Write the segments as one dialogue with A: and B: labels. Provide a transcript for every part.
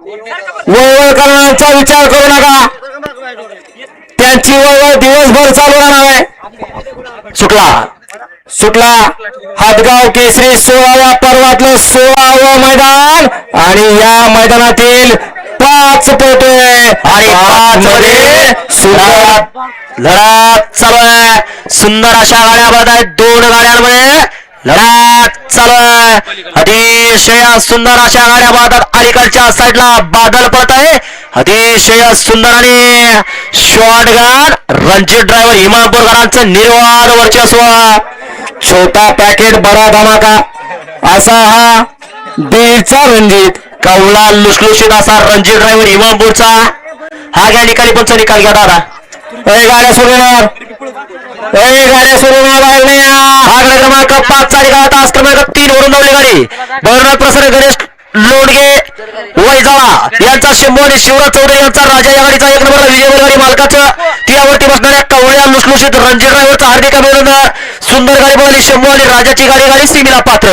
A: वळवळ करण्याचा विचार करू नका, त्यांची वळवळ दिवसभर चालू राहणार आहे. सुटला हातगाव केसरी 16व्या पर्वातलं 16वं मैदान आणि या मैदानातील 5 पटू आणि 5 मध्ये लढत चालू आहे. सुंदर अशा गाड्या पडत आहेत. 2 गाड्यांमध्ये लढत चालू आहे. अतिशय सुंदर अशा गाड्या पडतात. अलीकडच्या साईडला बादल पडत आहे. अतिशय सुंदर आणि शॉटगन रणजित ड्रायव्हर इमामपूरकरांचं निर्वाद वर्चस्व. छोटा पॅकेट बडा धमाका असा हा बीडचा रणजित, कवळा लुसलुशीत असा रणजित ड्रायव्हर इमामपूरचा. हा घ्या निकाली पंच निकाल घ्या दादा. गाड्या सोडणार, गाड्या सोडणार बाहेर नाही. हा गाडी क्रमांक 5 चा निकाल. तास क्रमांक 3 वरून धावली गाडी. भैरवनाथ प्रसन्न गणेश लोणगे वैजाळा यांचा शिंबो आणि शिवराज चौधरी यांचा राजा या गाडीचा 1 नंबरला विजय गाडी मालकाचं टियावरती बसणाऱ्या कवळ्या लुसलुशीत रणजित ड्रायव्हरचा हार्दिक अभिनंदन. सुंदर गाडी पळाली शिंबो आणि राजाची गाडी सीमेला पात्र.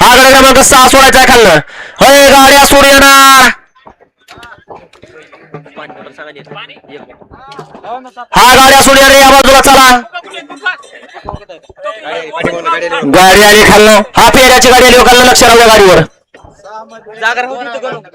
A: हा गाडी क्रमांक 6 सोडायचा आहे खाल्लं. होय गाड्या सोड येणार. हा गाड्या सोड येणार या बाजूला चला. गाडी आली खाल्लं. हा फेऱ्याची गाडी आली खाल्लं. लक्ष राहू द्या गाडीवर.